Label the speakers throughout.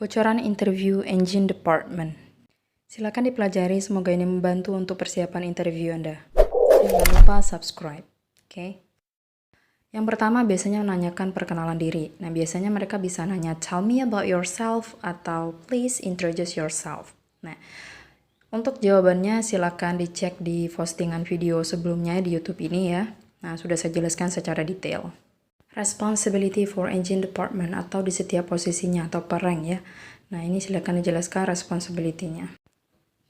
Speaker 1: Bocoran interview engine department. Silakan dipelajari, semoga ini membantu untuk persiapan interview Anda. Jangan lupa subscribe. Oke. Yang pertama biasanya menanyakan perkenalan diri. Nah, biasanya mereka bisa nanya tell me about yourself atau please introduce yourself. Nah, untuk jawabannya silakan dicek di postingan video sebelumnya di YouTube ini ya. Nah, sudah saya jelaskan secara detail. Responsibility for engine department atau di setiap posisinya atau per rank ya. Nah, ini silakan dijelaskan responsibility-nya.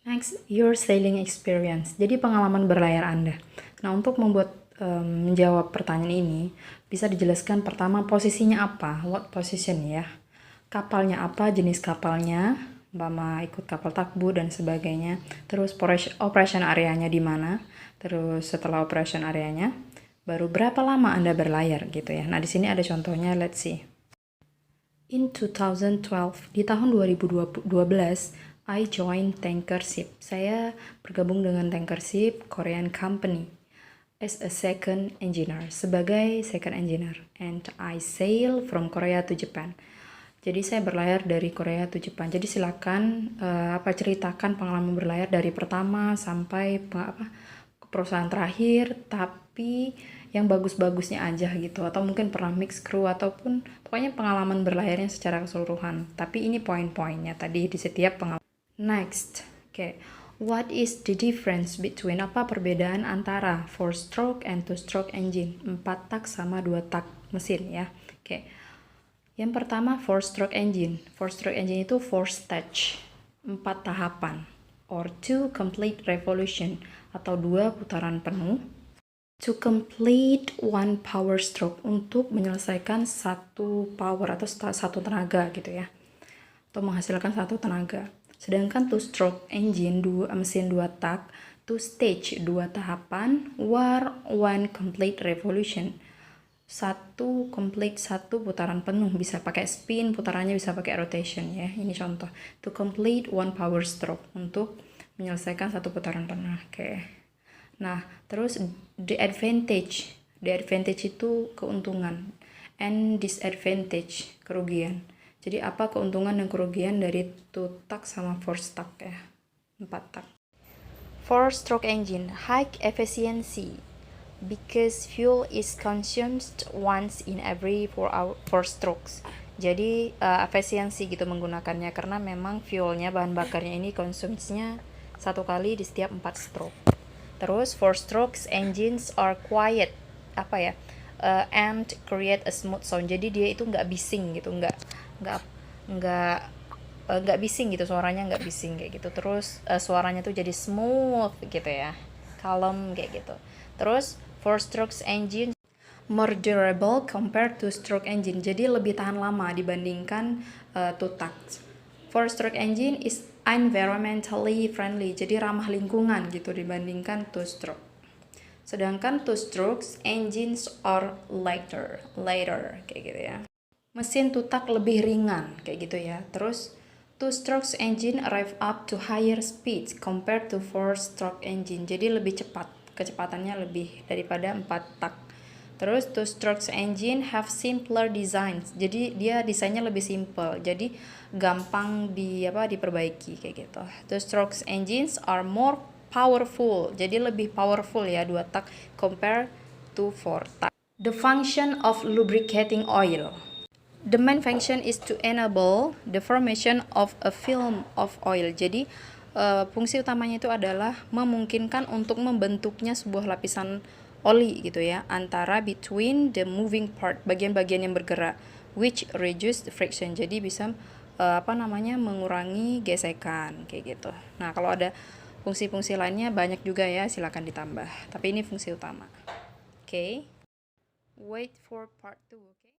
Speaker 1: Next, your sailing experience. Jadi pengalaman berlayar Anda. Nah, untuk membuat menjawab pertanyaan ini, bisa dijelaskan pertama posisinya apa, what position ya. Kapalnya apa, jenis kapalnya, umpama ikut kapal takbut dan sebagainya. Terus operation areanya di mana. Terus setelah operation areanya, baru berapa lama Anda berlayar gitu ya. Nah, di sini ada contohnya, let's see. In 2012, di tahun 2012, I joined tanker ship. Saya bergabung dengan tanker ship Korean company as a second engineer, sebagai second engineer, and I sail from Korea to Japan. Jadi saya berlayar dari Korea to Jepang. Jadi silakan ceritakan pengalaman berlayar dari pertama sampai perusahaan terakhir, tapi yang bagus-bagusnya aja gitu, atau mungkin pernah mix crew ataupun pokoknya pengalaman berlayarnya secara keseluruhan. Tapi ini poin-poinnya tadi di setiap pengalaman. Next, oke. What is the difference between apa perbedaan antara 4-stroke and 2-stroke engine? 4 tak sama 2 tak mesin ya. Oke. Yang pertama 4-stroke engine. 4-stroke engine itu 4 stage, 4 tahapan, or 2 complete revolution atau 2 putaran penuh. To complete 1 power stroke, untuk menyelesaikan 1 power atau 1 tenaga gitu ya. Atau menghasilkan 1 tenaga. Sedangkan 2-stroke engine, mesin 2 tak, 2 stage, 2 tahapan, war 1 complete revolution. 1 complete, 1 putaran penuh, bisa pakai spin, putarannya bisa pakai rotation ya. Ini contoh. To complete 1 power stroke, untuk menyelesaikan 1 putaran penuh. Oke. Nah, terus the advantage. The advantage itu keuntungan. And disadvantage, kerugian. Jadi apa keuntungan dan kerugian dari 2 tak sama 4 tak ya, 4 tak. 4-stroke engine, high efficiency, because fuel is consumed once in every 4 strokes. Jadi efisiensi gitu menggunakannya, karena memang fuelnya, bahan bakarnya ini konsumsinya 1 kali di setiap 4 stroke. Terus 4-strokes engines are quiet, and create a smooth sound. Jadi dia itu nggak bising gitu, nggak bising gitu, suaranya nggak bising kayak gitu. Terus suaranya tuh jadi smooth gitu ya, kalem kayak gitu. Terus 4-strokes engine more durable compared to stroke engine, jadi lebih tahan lama dibandingkan 2 tak. 4-stroke engine is environmentally friendly, jadi ramah lingkungan gitu dibandingkan 2-stroke. Sedangkan 2-strokes engines are lighter kayak gitu ya. Mesin 2 tak lebih ringan kayak gitu ya. Terus 2-strokes engine arrive up to higher speeds compared to 4-stroke engine, jadi lebih cepat, kecepatannya lebih daripada 4 tak. Terus 2-strokes engine have simpler designs, jadi dia desainnya lebih simple, jadi gampang diperbaiki kayak gitu. 2-strokes engines are more powerful, jadi lebih powerful ya 2 tak compare to 4 tak. The function of lubricating oil. The main function is to enable the formation of a film of oil. Jadi fungsi utamanya itu adalah memungkinkan untuk membentuknya sebuah lapisan oli gitu ya, antara between the moving part, bagian-bagian yang bergerak, which reduce the friction. Jadi bisa mengurangi gesekan kayak gitu. Nah, kalau ada fungsi-fungsi lainnya banyak juga ya, silakan ditambah. Tapi ini fungsi utama. Okay. Wait for part 2, okay?